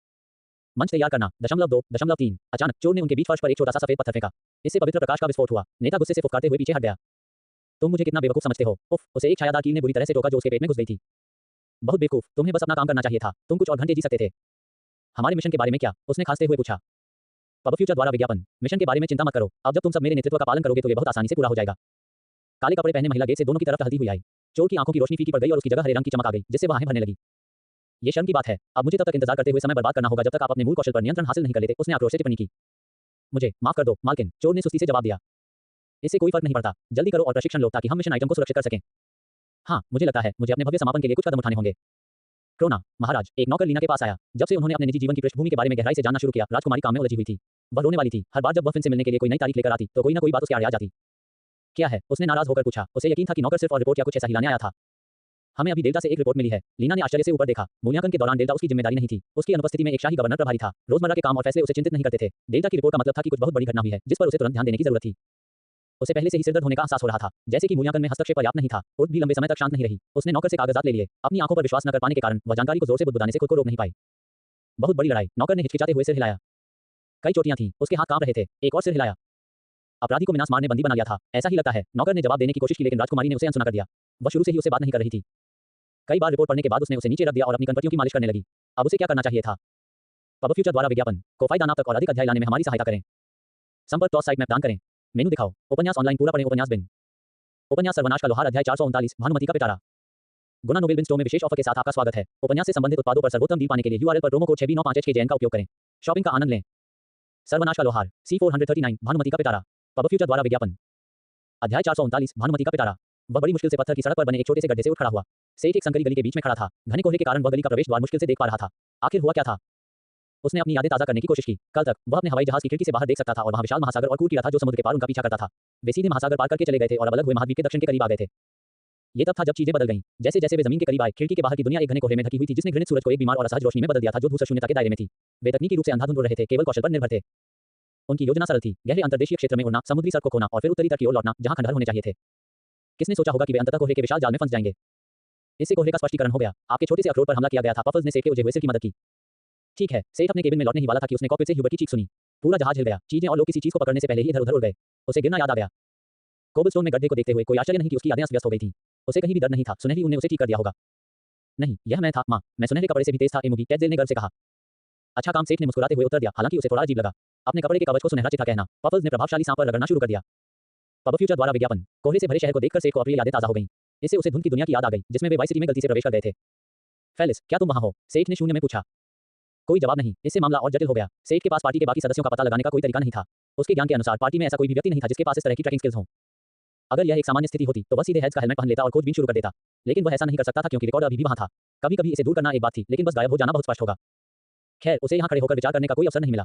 मंच तैयार करना। 2.3। अचानक चोर ने उनके बीच फर्श पर एक छोटा सा सफेद पत्थर फेंका। इससे पवित्र प्रकाश का विस्फोट हुआ। नेता गुस्से से फुफकारते हुए पीछे हट गया। तुम मुझे कितना बेवकूफ समझते हो? उफ, उसे एक छायादार कील ने बुरी तरह से टोका जो उसके पेट में घुस गई थी। बहुत बेवकूफ, तुम्हें बस अपना काम करना चाहिए था। तुम कुछ और घंटे जी सकते थे। हमारे मिशन के बारे में क्या? उसने खांसते हुए पूछा। पब फ्यूचर द्वारा विज्ञापन। मिशन के बारे में चिंता मत करो। अब जब तुम सब मेरे नेतृत्व का पालन करोगे तो ये बहुत आसानी से पूरा हो जाएगा। काले कपड़े पहने महिला गेट से दोनों की तरफ टहलती हुई आई। चोर की आंखों की रोशनी फीकी पड़ गई और उसकी जगह हरे रंग की चमक आ गई, जिससे वह आहें भरने लगी। ये शर्म की बात है, अब मुझे तब तक इंतजार करते हुए समय बर्बाद करना होगा जब तक आप अपने मूल कौशल पर नियंत्रण हासिल नहीं कर लेते, उसने आक्रोश से टिप्पणी की। मुझे माफ कर दो, मालकिन, चोर ने सुस्ती से जवाब दिया। इससे कोई फर्क नहीं पड़ता, जल्दी करो और प्रशिक्षण लो ताकि हम मिशन आइटम को सुरक्षित कर सकें। हाँ, मुझे लगता है मुझे अपने भव्य समापन के लिए कुछ कदम उठाने होंगे। क्रोना। महाराज। एक नौकर लीना के पास आया। जब से उन्होंने अपने निजी जीवन की पृष्ठभूमि के बारे में गहराई से जानना शुरू किया, राजकुमारी काम में उलझी हुई थी। वह रोने वाली थी। हर बार जब वह फिन से मिलने के लिए कोई नई तारीख लेकर आती तो कोई ना कोई बात उसके आड़े आ जाती। क्या है? उसने नाराज होकर पूछा। उसे यकीन था कि नौकर सिर्फ और रिपोर्ट या कुछ ऐसा ही लाने आया था। हमें अभी डेल्टा से एक रिपोर्ट मिली है। लीना ने आश्चर्य से ऊपर देखा। मूल्यांकन के दौरान डेल्टा उसकी जिम्मेदारी नहीं थी। उसकी अनुपस्थिति में एक शाही गवर्नर प्रभारी था। रोजमर्रा के काम और फैसले उसे चिंतित नहीं करते थे। डेल्टा की रिपोर्ट का मतलब था कि कुछ बहुत बड़ी घटना हुई है, जिस पर उसे तुरंत ध्यान देने की जरूरत थी। उसे पहले से ही सिरदर्द होने का एहसास हो रहा था, जैसे कि मूल्यांकन में हस्तक्षेप पर्याप्त नहीं था। उर्द भी लंबे समय तक शांत नहीं रही। उसने नौकर से कागजात ले लिए। अपनी आंखों पर विश्वास न कर पाने के कारण वह जानकारी को जोर से बुदबुदाने से खुद को रोक नहीं पाई। बहुत बड़ी लड़ाई। नौकर ने हिचकिचाते हुए सिर हिलाया। कई चोटियां थीं। उसके हाथ कांप रहे थे। एक और सिर हिलाया। अपराधी को मिनास मारने बंदी बना लिया था, ऐसा ही लगता है। नौकर ने जवाब देने की कोशिश की, लेकिन राजकुमारी ने उसे अनसुना कर दिया। वह शुरू से ही उससे बात नहीं कर रही थी। कई बार रिपोर्ट पढ़ने के बाद उसने उसे नीचे रख दिया और अपनी कनपटियों की मालिश करने लगी। अब उसे क्या करना चाहिए था? पब फ्यूचर द्वारा विज्ञापन को फायदा नाप तक और अधिक अध्याय लाने में हमारी सहायता करें। संपर्क टॉस साइट मैप दान करें। मेनू दिखाओ। उपन्यास ऑनलाइन पूरा पढ़ें। उपन्यास बिन। उपन्यास सर्वनाश का लोहार अध्याय 439 भानुमति का पिटारा। गुना नोबेल बिन स्टोर में विशेष ऑफर के साथ आपका स्वागत है। उपन्यास से संबंधित उत्पादों पर सर्वोत्तम डील पाने के लिए यूआरएल पर प्रोमो कोड 6B95HKJN का उपयोग करें। शॉपिंग का आनंद लें। सर्वनाश का लोहार C439 भानुमति का पिटारा। पब फ्यूचर द्वारा विज्ञापन। अध्याय 439 भानुमति का पिटारा। वह बड़ी मुश्किल से पत्थर की सड़क पर बने एक छोटे से गड्ढे से उठ खड़ा हुआ। सेठ एक संकरी गली के बीच में खड़ा था। घने कोहरे के कारण वह गली का प्रवेश द्वार मुश्किल से देख पा रहा था। आखिर हुआ क्या था? उसने अपनी यादें ताज़ा करने की कोशिश की। कल तक वह अपने हवाई जहाज की खिड़की से बाहर देख सकता था और वहां विशाल महासागर और कूद था जो समुद्र के पार उनका पीछा करता था। वे सीधे महासागर पार करके चले गए थे और अब अलग हुए महाद्वीप के दक्षिण के करीब आ गए थे। ये तब था जब चीजें बदल गईं। जैसे जैसे वे जमीन के करीब आए, खिड़की के बाहर की दुनिया एक घने कोहरे में ढकी हुई थी, जिसने घृणित सूरज को एक बीमार और असहज रोशनी में बदल दिया था जो धूसर शून्यता के दायरे में थी। वे तकनीकी रूप से अंधाधुंध उड़ रहे थे, केवल कौशल पर निर्भर थे। उनकी योजना सरल थी, गहरे अंतर्देशीय क्षेत्र में उड़ना, समुद्री सड़क को खोना और फिर उत्तरी तट की ओर लौटना, जहां खंडहर होने चाहिए थे। किसने सोचा होगा कि वे अंततः कोहरे के विशाल जाल में फंस जाएंगे? इससे कोहरे का स्पष्टीकरण हो गया। आपके छोटे से अखरोट पर हमला किया गया था। पफल्स ने सेठ के उलझे हुए सिर की मदद की। ठीक है, सेठ अपने केबिन में लौटने ही वाला था कि उसने कॉकपिट से ह्यूबर्ट की चीख सुनी। पूरा जहाज हिल गया। चीजें और लोग किसी चीज को पकड़ने से पहले ही इधर-उधर उड़ गए। उसे गिरना याद आ गया। कोबलस्टोन में गड्ढे को देखते हुए कोई आश्चर्य नहीं कि उसकी यादें अस्त व्यस्त हो गई थीं। उसे कहीं भी डर नहीं था। सुनहरी ऊन ने उसे ठीक कर दिया होगा। नहीं, यह मैं था, माँ। मैं सुनहरे कपड़े से भी तेज था। एमुगी कैटजेल ने गर्व से कहा। अच्छा काम, सेठ ने मुस्कुराते हुए उत्तर दिया, हालांकि उसे थोड़ा अजीब लगा। अपने कपड़े के कवच को सुनहरा चिट्ठा कहना। पफल्स ने प्रभावशाली सांप पर रगड़ना शुरू कर दिया। पब फ्यूचर द्वारा विज्ञापन। कोहरे से भरे शहर को देखकर सेठ को अप्रिय यादें ताजा हो गईं। इससे उसे धुंध की दुनिया की याद आ गई, जिसमें वे वाई सिटी में गलती से प्रवेश कर गए थे। फेलिस, क्या तुम वहां हो? सेठ ने शून्य में पूछा। कोई जवाब नहीं। इससे मामला और जटिल हो गया। सेठ के पास पार्टी के बाकी सदस्यों का पता लगाने का कोई तरीका नहीं था। उसके ज्ञान के अनुसार पार्टी में ऐसा कोई भी व्यक्ति नहीं था जिसके पास इस तरह की ट्रैकिंग स्किल्स हों। अगर यह एक सामान्य स्थिति होती तो वह सीधे हेड्स का हेलमेट पहन लेता और खोजबीन शुरू कर देता। लेकिन वह ऐसा नहीं कर सकता था क्योंकि रिकॉर्डर अभी भी वहां था। कभी-कभी इसे दूर करना एक बात थी, लेकिन बस गायब हो जाना बहुत स्पष्ट होगा। खैर, उसे यहां खड़े होकर विचार करने का कोई अवसर नहीं मिला।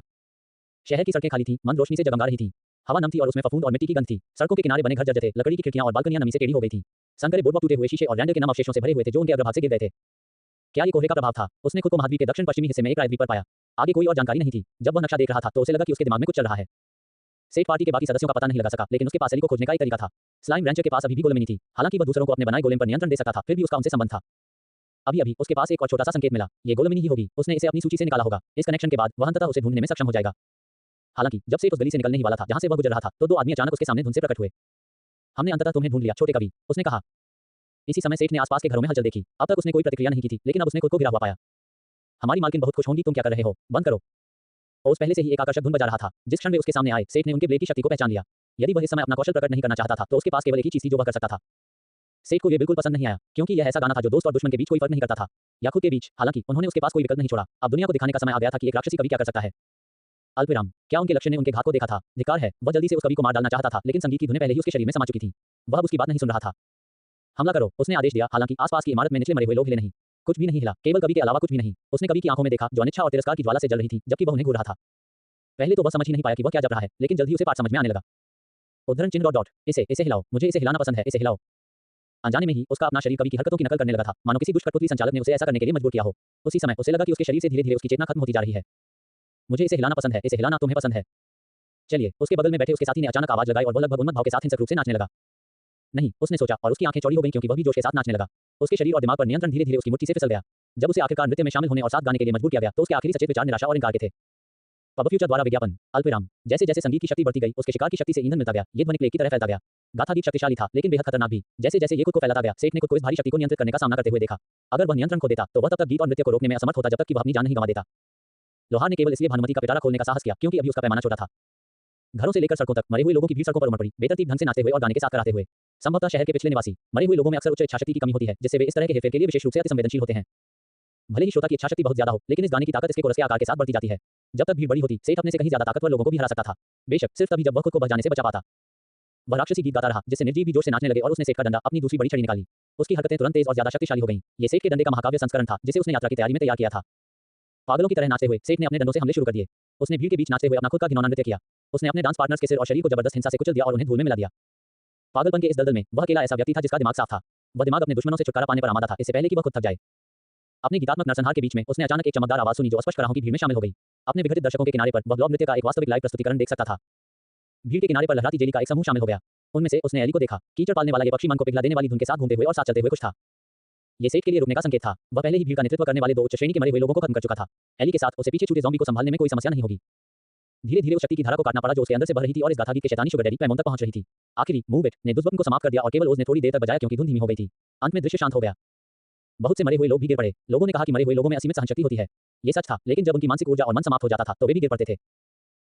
शहर की सड़कें खाली थीं, मंद रोशनी से जगमगा रही थीं। हवा नम थी और उसमें फफूंद और मिट्टी की गंध थी। सड़कों के किनारे बने घर जर्जर थे। लकड़ी की खिड़कियां और बालकनियां नमी से टेढ़ी हो गई थीं। संकरे बोर्डवॉक टूटे हुए शीशे और रैंडर के नम अवशेषों से भरे हुए थे जो उनके अग्रभाग से गिर गए थे। क्या ये कोहरे का प्रभाव था? उसने खुद को महाद्वीप के दक्षिण पश्चिमी हिस्से में एक रायद्वीप पर पाया। आगे कोई और जानकारी नहीं थी। जब वह नक्शा देख रहा था तो उसे लगा कि उसके दिमाग में कुछ चल रहा है। सेठ पार्टी के बाकी सदस्यों का पता नहीं लगा सका, लेकिन उसके पास एली को खोजने का एक तरीका था। स्लाइम रैंचर के पास अभी भी गोलेमिनी थी। हालांकि वह दूसरों को अपने बनाए गोलेम पर नियंत्रण दे सकता था, फिर भी उसका उनसे संबंध था। अभी उसके पास एक और छोटा सा संकेत मिला। ये गोलेमिनी ही होगी। उसने इसे अपनी सूची से निकाला होगा। इस कनेक्शन के बाद वह अंततः उसे ढूंढने में सक्षम हो जाएगा। हालांकि जब सेठ उस गली से निकलने ही वाला था जहां से वह गुजर रहा था, तो दो आदमी अचानक उसके सामने धुंध से प्रकट हुए। हमने अंततः तुम्हें ढूंढ लिया, छोटे कवि, उसने कहा। इसी समय सेठ ने आसपास के घरों में हलचल देखी। अब तक उसने कोई प्रतिक्रिया नहीं की थी, लेकिन अब उसने खुद को गिरा हुआ पाया। हमारी मालकिन बहुत खुश होंगी। तुम क्या कर रहे हो? बंद करो। ओस पहले से ही एक आकर्षक धुन बजा रहा था। जिस क्षण वे उसके सामने आए, सेठ ने उनके ब्लेड की शक्ति को पहचान लिया। यदि वह इस समय अपना कौशल प्रकट नहीं करना चाहता था, तो उसके पास केवल एक ही चीज थी जो वह कर सकता था। सेठ को यह बिल्कुल पसंद नहीं आया, क्योंकि यह ऐसा गाना था जो दोस्त और दुश्मन के बीच कोई फर्क नहीं करता था, या खुद के बीच। हालांकि उन्होंने उसके पास कोई विकल्प नहीं छोड़ा। अब दुनिया को दिखाने का समय आ गया था कि एक राक्षसी कवि क्या कर सकता है। अल्पविराम। क्या उनके लक्ष्य ने उनके घात को देखा था? धिक्कार है। वह जल्दी से उस कवि को मार डालना चाहता था, लेकिन संगीत की धुनें पहले ही उसके शरीर में समा चुकी थीं। वह अब उसकी बात नहीं सुन रहा था। हमला करो, उसने आदेश दिया। हालांकि आसपास की इमारत में निचले मरे हुए लोग हिले नहीं। कुछ भी नहीं हिला, केवल कवि के अलावा कुछ भी नहीं। उसने कवि की आंखों में देखा जो अनिच्छा और तिरस्कार की ज्वाला से जल रही थी, जबकि वह उन्हें घूर रहा था। पहले तो वह समझ ही नहीं पाया कि वह क्या जप रहा है, लेकिन जल्द ही उसे पाठ समझ में आने लगा। उद्धरण चिन्ह डॉट डॉट। इसे हिलाओ, मुझे इसे हिलाना पसंद है, इसे हिलाओ। अनजाने में ही उसका अपना शरीर कवि की हरकतों की नकल करने लगा था, मानो किसी दुष्ट कठपुतली संचालक ने उसे ऐसा करने के लिए मजबूर किया हो। उसी समय उसे लगा कि उसके शरीर से धीरे-धीरे उसकी चेतना खत्म होती जा रही है। मुझे इसे हिलाना पसंद है, इसे हिलाना तुम्हें पसंद है। चलिए, उसके बगल में बैठे उसके साथी ने अचानक आवाज लगाई और वह लगभग उन्मत्त भाव के साथ हिंसक रूप से नाचने लगा। नहीं, उसने सोचा, और उसकी आंखें चौड़ी हो गईं क्योंकि वह भी जोश के साथ नाचने लगा। उसके शरीर और दिमाग पर नियंत्रण धीरे-धीरे उसकी मुट्ठी से फिसल गया। जब उसे आखिरकार नृत्य में शामिल होने और साथ गाने के लिए मजबूर किया गया, तो उसके आखिरी सचेत विचार निराशा और इनकार के थे। पब फ्यूचर द्वारा विज्ञापन। अल्पविराम। जैसे जैसे संगीत की शक्ति बढ़ती गई, उसके शिकार की शक्ति से ईंधन मिलता गया। ये ध्वनि प्लेग की तरह फैलता गया। गाथा गीत शक्तिशाली था, लेकिन बेहद खतरनाक भी। जैसे जैसे ये खुद को फैलाता गया, सेठ ने खुद को इस भारी शक्ति को नियंत्रित करने का सामना करते हुए देखा। अगर वह नियंत्रण खो देता, तो वह तब तक गीत और नृत्य को रोकने में असमर्थ होता जब तक कि वह अपनी जान नहीं गंवा देता। लोहार ने केवल इसलिए भानुमति का पिटारा खोलने का साहस किया क्योंकि अभी उसका पैमाना छोटा था। घरों से लेकर सड़कों तक मरे हुए लोगों की भीड़ सड़कों पर उमड़ पड़ी, बेतरतीब ढंग से नाचते हुए और गाने के साथ कराते हुए। संभवतः शहर के पिछले निवासी। मरे हुए लोगों में अक्सर उच्च इच्छाशक्ति की कमी होती है, जिससे वे इस तरह के हेरफेर के लिए विशेष रूप से अति संवेदनशील होते हैं। भले ही श्रोता की इच्छाशक्ति बहुत ज्यादा हो, लेकिन इस गाने की ताकत इसके कोरस के आकार के साथ बढ़ती जाती है। जब तक भीड़ बड़ी होती, सेठ अपने से कहीं ज्यादा ताकतवर लोगों को भी हरा सकता था। बेशक सिर्फ तभी जब वह खुद को बच जाने से बचा पाता। वह राक्षसी गीत गाता रहा, जिससे निर्जीव भी जोर से नाचने लगे और उसने सेठ का डंडा, अपनी दूसरी बड़ी छड़ी निकाली। उसकी हरकतें तुरंत तेज और ज्यादा शक्तिशाली हो गईं। ये सेठ के डंडे का महाकाव्य संस्करण था, जिसे उसने यात्रा की तैयारी में तैयार किया था। पागलों की तरह नाचते हुए सेठ ने अपने डंडों से हमले शुरू कर दिए। उसने भीड़ के बीच नाचते हुए अपना खुद का घिनौना नृत्य किया। उसने अपने डांस पार्टनर्स के सिर और शरीर को जबरदस्त हिंसा से कुचल दिया और उन्हें धूल में मिला दिया। पागलपन के इस दलदल में वह अकेला ऐसा व्यक्ति था जिसका दिमाग साफ था। वह दिमाग अपने दुश्मनों से छुटकारा पाने पर आमादा था, इससे पहले कि वह खुद थक जाए। अपने गीतात्मक नरसंहार के बीच में उसने अचानक एक चमकदार आवाज सुनी जो स्पष्ट कराहों की भीड़ में शामिल हो गई। अपने विघटित दर्शकों के किनारे पर वह ब्लॉग नृत्य का एक वास्तविक लाइव प्रस्तुतिकरण देख सकता था। भीड़ के किनारे पर लहराती जेली का एक समूह शामिल हो गया। उनमें से उसने एली को देखा। कीचड़ पालने वाला ये पक्षी मन को पिघला देने वाली धुन के साथ घूमते हुए और साथ चलते हुए कुछ था। ये सेठ के लिए रुकने का संकेत था। वह पहले ही भीड़ का नेतृत्व करने वाले 2 उच्च श्रेणी के मरे हुए लोगों को खत्म कर चुका था। एली के साथ उसे पीछे छूटे ज़ॉम्बी को संभालने में कोई समस्या नहीं होगी। धीरे-धीरे उस शक्ति की धारा को काटना पड़ा जो उसके अंदर से बह रही थी और इस गाथा गीत के शैतानी शुगर डैडी पैमोन तक पहुंच रही थी। आखिरी मूव इट ने दुष्वप्न को समाप्त कर दिया और केवल ओज ने थोड़ी देर तक बजाया क्योंकि धुन धीमी हो गई थी। अंत में दृश्य शांत हो गया। बहुत से मरे हुए लोग भी गिर पड़े। लोगों ने कहा कि मरे हुए लोगों में असीमित सहनशक्ति होती है। ये सच था, लेकिन जब उनकी मानसिक ऊर्जा और मन समाप्त हो जाता था तो वे भी गिर पड़ते थे।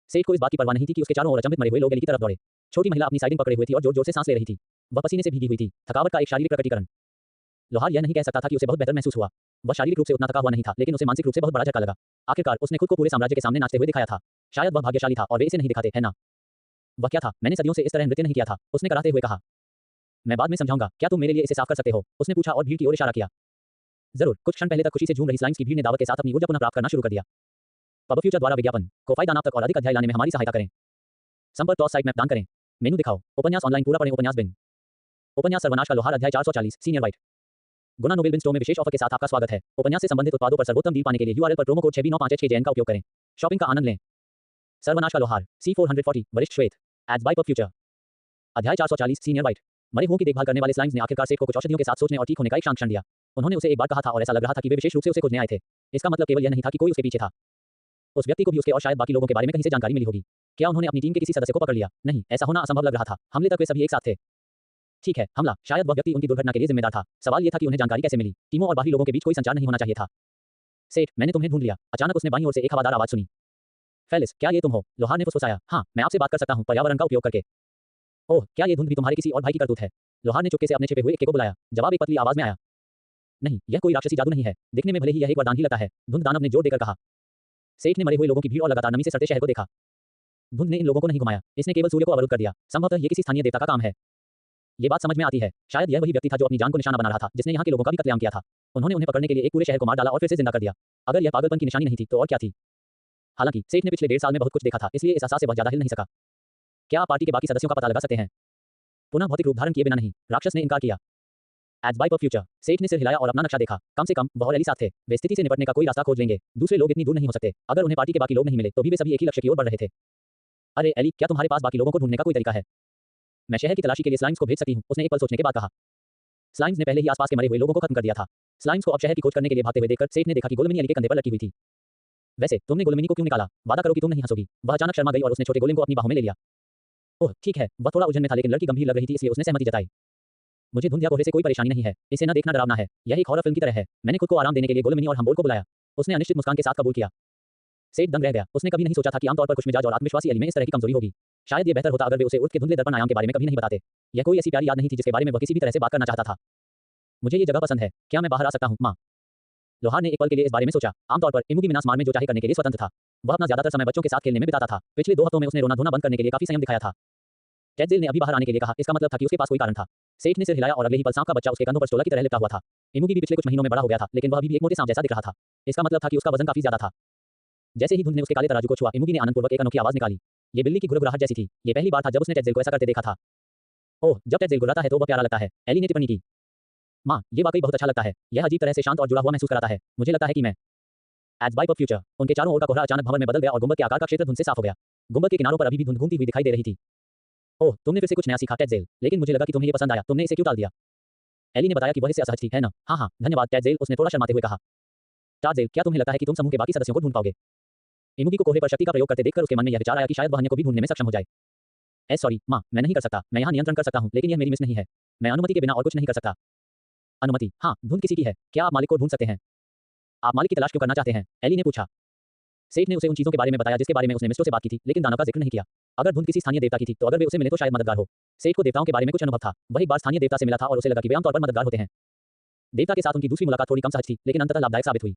सेठ को इस बात की परवाह नहीं थी कि उसके चारों ओर अचंभित मरे हुए लोग एली की तरफ दौड़े। छोटी महिला अपनी साइडिंग पकड़े हुई थी और जोर-जोर से सांस ले रही थी। वह पसीने से भीगी हुई थी। थकावट का एक शारीरिक प्रकटीकरण। लोहार यह नहीं कह सकता था कि उसे बहुत बेहतर महसूस हुआ। वह शारीरिक रूप से उतना थका हुआ नहीं था, लेकिन उसे मानसिक रूप से बहुत बड़ा झटका लगा। आखिरकार उसने खुद को पूरे साम्राज्य के सामने नाचते हुए दिखाया था। शायद वह भाग्यशाली था और वे इसे नहीं दिखाते, है ना? वह क्या था? मैंने सदियों से इस तरह नृत्य नहीं किया था, उसने कराहते हुए कहा। मैं बाद में समझाऊंगा, क्या तुम मेरे लिए इसे साफ कर सकते हो? उसने पूछा और भीड़ की ओर इशारा किया। जरूर। कुछ क्षण पहले तक खुशी से झूम रही स्लाइम्स की भीड़ ने दावत के साथ अपनी ऊर्जा पुनः प्राप्त करना शुरू कर दिया। पब फ्यूचर द्वारा विज्ञापन को फायदा नाप तक और अधिक अध्याय लाने में हमारी सहायता करें। संपर्क टॉस साइट मैप दान करें। मेनू दिखाओ। उपन्यास ऑनलाइन पूरा पढ़ें। उपन्यास बिन। उपन्यास सर्वनाश का लोहार अध्याय 440 सीनियर वाइट। गुना नोबेल बिन स्टोर में विशेष ऑफर के साथ आपका स्वागत है। उपन्यास से संबंधित उत्पादों पर सर्वोत्तम डील पाने के लिए यूआरएल पर प्रोमो कोड 6B956JN का उपयोग करें। शॉपिंग का आनंद लें। सर्वनाश का लोहार C440 वरिष्ठ श्वेत एड्स बाय पब फ्यूचर। अध्याय 440 सीनियर वाइट। मरे हुओं की देखभाल करने वाले स्लाइम्स ने आखिरकार सेठ को कुछ औषधियों के साथ सोचने और ठीक होने का एक शांत क्षण दिया। उन्होंने उसे एक बार कहा था और ऐसा लग रहा था कि वे विशेष रूप से उसे खोजने आए थे। इसका मतलब केवल यह नहीं था कि कोई उसके पीछे था। उस व्यक्ति को भी उसके और शायद बाकी लोगों के बारे में कहीं से जानकारी मिली होगी। क्या उन्होंने अपनी टीम के किसी सदस्य को पकड़ लिया? नहीं, ऐसा होना असंभव लग रहा था। हमले तक वे सभी एक साथ थे। ठीक है, हमला। शायद वह व्यक्ति उनकी दुर्घटना के लिए जिम्मेदार था। सवाल यह था कि उन्हें जानकारी कैसे मिली। टीमों और बाहरी लोगों के बीच कोई संचार नहीं होना चाहिए था। सेठ, मैंने तुम्हें ढूंढ लिया। अचानक उसने बाईं ओर से एक हवादार आवाज सुनी। फेलिस, क्या ये तुम हो? लोहार ने फुसफुसाया। हाँ, मैं आपसे बात कर सकता हूँ पर्यावरण का उपयोग करके। ओह, क्या ये धुंध भी तुम्हारे किसी और भाई की करतूत है? लोहार ने चुपके से अपने छिपे हुए एक को बुलाया। जवाब एक पतली आवाज में आया। नहीं, यह कोई राक्षसी जादू नहीं है। दिखने में भले ही यह एक वरदान ही लगता है। धुंध दानव ने जोर देकर कहा। सेठ ने मरे हुए लोगों की भीड़ और लगातार नमी से सड़ते शहर को देखा। धुंध ने इन लोगों को नहीं घुमाया, इसने केवल सूर्य को अवरुद्ध कर दिया। संभवतः ये किसी स्थानीय देवता का काम है। ये बात समझ में आती है। शायद यह वही व्यक्ति था जो अपनी जान को निशाना बना रहा था, जिसने यहाँ के लोगों का भी कत्लेआम किया था। उन्होंने उन्हें पकड़ने के लिए एक पूरे शहर को मार डाला और फिर से जिंदा कर दिया। अगर यह पागलपन की निशानी नहीं थी तो और क्या थी? हालांकि सेठ ने पिछले 1.5 साल में बहुत कुछ देखा था, इसलिए इस एहसास से बहुत ज्यादा हिल नहीं सका। क्या आप पार्टी के बाकी सदस्यों का पता लगा सकते हैं? पुनः भौतिक रूप धारण किए बिना नहीं, राक्षस ने इनकार किया। Ads by pub future. सेठ ने सिर हिलाया और अपना नक्शा देखा। कम से कम वह और एली साथ थे। वे स्थिति से निपटने का कोई रास्ता खोज लेंगे। दूसरे लोग इतनी दूर नहीं हो सकते। अगर उन्हें पार्टी के बाकी लोग नहीं मिले तो भी वे सभी एक ही लक्ष्य की ओर बढ़ रहे थे। अरे एली, क्या तुम्हारे पास बाकी लोगों को ढूंढने का कोई तरीका है? मैं शहर की तलाशी के लिए स्लाइम्स को भेज सकती हूँ, उसने एक पल सोचने के बाद कहा। स्लाइम्स ने पहले ही आसपास के मरे हुए लोगों को खत्म कर दिया था। स्लाइम्स को अब शहर की खोज करने के लिए भागते हुए देखकर सेठ ने देखा कि गोलेमनी एली के कंधे पर लटकी हुई थी। वैसे तुमने गोलेमनी को क्यों निकाला? वादा करो कि तुम नहीं हंसोगी। वह अचानक शर्मा गई और उसने छोटे गोलेम को अपनी बाहों में ले लिया। ओह ठीक है, वह थोड़ा उलझन में था लेकिन लड़की गंभीर लग रही थी इसलिए उसने सहमति जताई। मुझे धुंध या कोहरे से कोई परेशानी नहीं है, इसे न देखना डरावना है। यह एक हॉरर फिल्म की तरह है। मैंने खुद को आराम देने के लिए गोलेमनी और हमबोल को बुलाया। उसने अनिश्चित मुस्कान के साथ कबूल किया। सेठ दंग रह गया। उसने कभी नहीं सोचा था कि आमतौर पर खुशमिजाज और आत्मविश्वासी एली में इस तरह की कमजोरी होगी। शायद ये बेहतर होता अगर वे उसे उठ के धुंधले दर्पण आयाम के बारे में कभी नहीं बताते। यह कोई ऐसी प्यारी याद नहीं थी जिसके बारे में वह किसी भी तरह से बात करना चाहता था। मुझे ये जगह पसंद है। क्या मैं बाहर आ सकता हूँ, माँ? लोहार ने एक पल के लिए इस बारे में सोचा। आमतौर पर इमुगी मिनास मार में जो चाहे करने के लिए स्वतंत्र था। वह अपना ज्यादातर समय बच्चों के साथ खेलने में बिताता था। पिछले 2 हफ्तों में उसने रोना धोना बंद करने के लिए काफी संयम दिखाया था। टेडजेल ने अभी बाहर आने के लिए कहा। इसका मतलब था कि उसके पास कोई कारण था। सेठ ने सिर हिलाया और अगले ही पल सांप का बच्चा उसके कंधों पर स्टोला की तरह लिपटा हुआ था। इमुगी भी पिछले कुछ महीनों में बड़ा हो गया था, लेकिन वह अभी भी एक मोटे सांप जैसा दिख रहा था। इसका मतलब था कि उसका वजन काफी ज्यादा था। जैसे ही धुंध ने उसके काले तराजू को छुआ, इमुगी ने आनंदपूर्वक एक अनोखी आवाज निकाली। ये बिल्ली की गुरगुराहट जैसी थी। ये पहली बार था जब उसने टेडजेल को ऐसा करते देखा था। ओह, जब टेडजेल गुर्राता है तो वह प्यारा लगता है, एली ने टिप्पणी की। माँ, ये वाकई बहुत अच्छा लगता है। यह अजीब तरह से शांत और जुड़ा हुआ महसूस कराता है। मुझे लगता है कि मैं एड्स बाय पब फ्यूचर। उनके चारों ओर का कोहरा अचानक भंवर में बदल गया और गुंबद के आकार का क्षेत्र धुंध से साफ हो गया। गुंबद के किनारों पर अभी भी धुंध घूमती हुई दिखाई दे रही थी। ओह, तुमने फिर से कुछ नया सीखा टेडजेल, लेकिन मुझे लगा कि तुम्हें ये पसंद आया। तुमने इसे क्यों टाल दिया? एली ने बताया कि वह इससे असहज थी, है ना? हाँ, धन्यवाद टेडजेल, उसने थोड़ा शर्माते हुए कहा। टाडजेल, क्या तुम्हें लगता है कि तुम समूह के बाकी सदस्यों को ढूंढ पाओगे? इमुगी को कोहरे पर शक्ति का प्रयोग करते देखकर उसके मन में यह विचार आया कि शायद वह अन्य को भी ढूंढने में सक्षम हो जाए। सॉरी माँ, मैं नहीं कर सकता। मैं यहाँ नियंत्रण कर सकता हूँ, लेकिन यह मेरी मिस नहीं है। मैं अनुमति के बिना और कुछ नहीं कर सकता। अनुमति? हाँ, धुंध किसी की है। क्या आप मालिक को ढूंढ सकते हैं? आप मालिक की तलाश क्यों करना चाहते हैं? एली ने पूछा। सेठ ने उसे उन चीजों के बारे में बताया जिसके बारे में उसने मिस्टरों से बात की थी, लेकिन दानव का जिक्र नहीं किया। अगर धुंध किसी स्थानीय देवता की थी तो अगर वे उसे मिले तो शायद मददगार हो। सेठ को देवताओं के बारे में कुछ अनुभव था। वह एक बार स्थानीय देवता से मिला था और उसे लगा कि वे आमतौर पर मददगार होते हैं। देवता के साथ उनकी दूसरी मुलाकात थोड़ी कम सहज थी, लेकिन अंततः लाभदायक साबित हुई।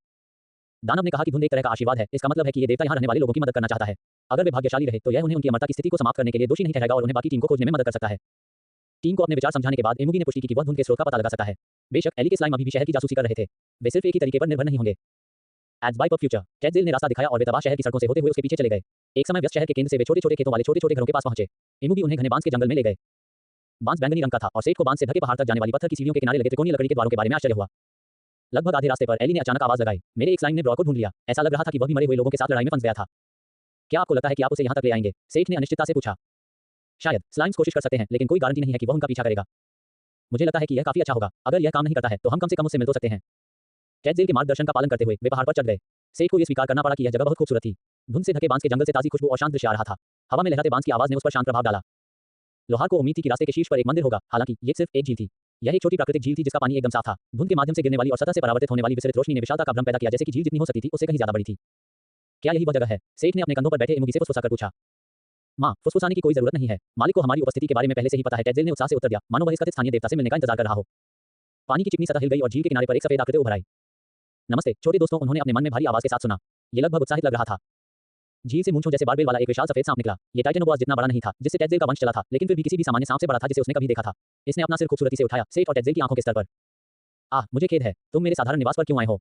दानव ने कहा कि धुंध एक तरह का आशीर्वाद है। इसका मतलब है कि ये देवता यहाँ रहने वाले लोगों की मदद करना चाहता है। अगर वे भाग्यशाली रहे तो यह उन्हें उनकी अमरता की स्थिति को समाप्त करने के लिए दोषी नहीं ठहराएगा और उन्हें बाकी टीम को खोजने में मदद कर सकता है। टीम को अपने विचार समझाने के बाद इमुगी ने पुष्टि की कि वह धुंध के स्रोत का पता लगा सकता है। बेशक एली के स्लाइम अभी भी शहर की जासूसी कर रहे थे। वे सिर्फ एक ही तरीके पर निर्भर नहीं होंगे। Ads by pub future. टेडजेल ने रास्ता दिखाया और वे तबाह शहर की सड़कों से होते हुए उसके पीछे चले गए। एक समय व्यस्त शहर के केंद्र से वे छोटे-छोटे खेतों वाले छोटे-छोटे घरों के पास पहुंचे। इमुगी उन्हें घने बांस के जंगल में ले गए। बांस बैंगनी रंग का था और सेठ को बांस से ढके पहाड़ तक जाने वाली पत्थर की सीढ़ियों के किनारे लगे त्रिकोणीय लकड़ी के द्वारों के बारे में आश्चर्य हुआ। लगभग आधे रास्ते पर एली ने अचानक आवाज लगाई। मेरे एक लाइन ने ब्रॉड को ढूंढ लिया। ऐसा लग रहा था कि वह भी मरे हुए लोगों के साथ लड़ाई में फंस गया था। क्या आपको लगता है कि आप उसे यहाँ तक ले आएंगे? सेठ ने अनिश्चितता से पूछा। शायद स्लाइम्स कोशिश कर सकते हैं, लेकिन कोई गारंटी नहीं है कि वह उनका पीछा करेगा। मुझे लगता है कि यह काफी अच्छा होगा। अगर यह काम नहीं करता है तो हम कम से कम उससे मिल तो सकते हैं। टैडजेल के मार्गदर्शन का पालन करते हुए वे पहाड़ पर चढ़ गए। सेठ को यह स्वीकार करना पड़ा कि यह जगह बहुत खूबसूरत थी। धुंध से ढके बांस के जंगल से ताजी खुशबू और शांत दृश्य आ रहा था। हवा में लहराते बांस की आवाज ने उस पर शांत प्रभाव डाला। लोहार को उम्मीद थी कि रास्ते के शीर्ष पर एक मंदिर होगा, हालांकि ये सिर्फ एक झील थी। यह एक छोटी प्राकृतिक झील थी जिसका पानी एकदम साफ था। धुंध के माध्यम से गिरने वाली और सतह से परावर्तित होने वाली विस्तृत रोशनी ने विशालता का भ्रम पैदा किया, जैसे कि झील जितनी हो सकती थी उससे कहीं ज्यादा बड़ी थी। क्या यही वह जगह है? सेठ ने अपने कंधों पर बैठे इमुगी से फुसफुसाकर पूछा। माँ, फुसफुसाने की कोई जरूरत नहीं है। मालिक को हमारी उपस्थिति के बारे में पहले से ही पता है। टैडजेल ने उत्साह से उत्तर दिया, मानो वह इस कथित स्थानीय देवता से मिलने का इंतजार कर रहा हो। पानी की चिकनी सतह हिल गई और झील के किनारे पर एक सफेद आकृति उभर आई। नमस्ते छोटे दोस्तों, उन्होंने अपने मन में भारी आवाज के साथ सुना। ये लगभग उत्साहित लग रहा था। झील से मूंछों जैसे बारबेल वाला एक विशाल सफेद सांप निकला। ये टाइटेनोबॉस जितना बड़ा नहीं था जिससे टैडजेल का वंश चला था, लेकिन फिर भी किसी भी सामान्य सांप से बड़ा था जिसे उसने कभी देखा था। इसने अपना सिर खूबसूरती से उठाया, सेठ और टैडजेल की आंखों के स्तर पर। आह, मुझे खेद है, तुम मेरे साधारण निवास पर क्यों आए हो?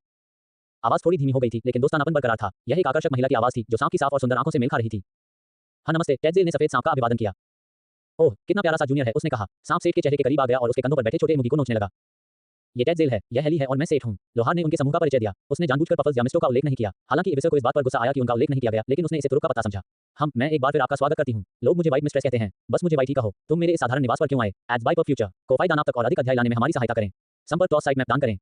आवाज थोड़ी धीमी हो गई थी, लेकिन दोस्तानापन बरकरार था। यह एक आकर्षक महिला की आवाज थी जो सांप की साफ और सुंदर आंखों से मेल खा रही थी। हाँ नमस्ते, टैडजेल ने सफेद सांप का अभिवादन किया। ओह, कितना प्यारा सा जूनियर है, उसने कहा। सांप सेठ के चेहरे के करीब आ गया और उसके कंधों पर बैठे छोटे मुगी को नोचने लगा। ये टैडजेल है, यह हेली है और मैं सेठ हूँ। लोहार ने उनके समूह का परिचय दिया। उसने जानबूझकर पफल्स या मिस्टों का उल्लेख नहीं किया। हालांकि इविसर को इस बात पर गुस्सा आया कि उनका उल्लेख नहीं किया गया, लेकिन उसने इसे तुरुप का पत्ता समझा। मैं एक बार फिर आपका स्वागत करती हूँ। लोग मुझे व्हाइट मिस्ट्रेस कहते हैं। बस मुझे व्हाइट ही कहो। तुम मेरे इस साधारण निवास पर क्यों आए? Ads by for future. कोफाई दानाप तक और अधिक अध्याय लाने में हमारी सहायता करें। संपर्क टॉस साइट मैप दान करें।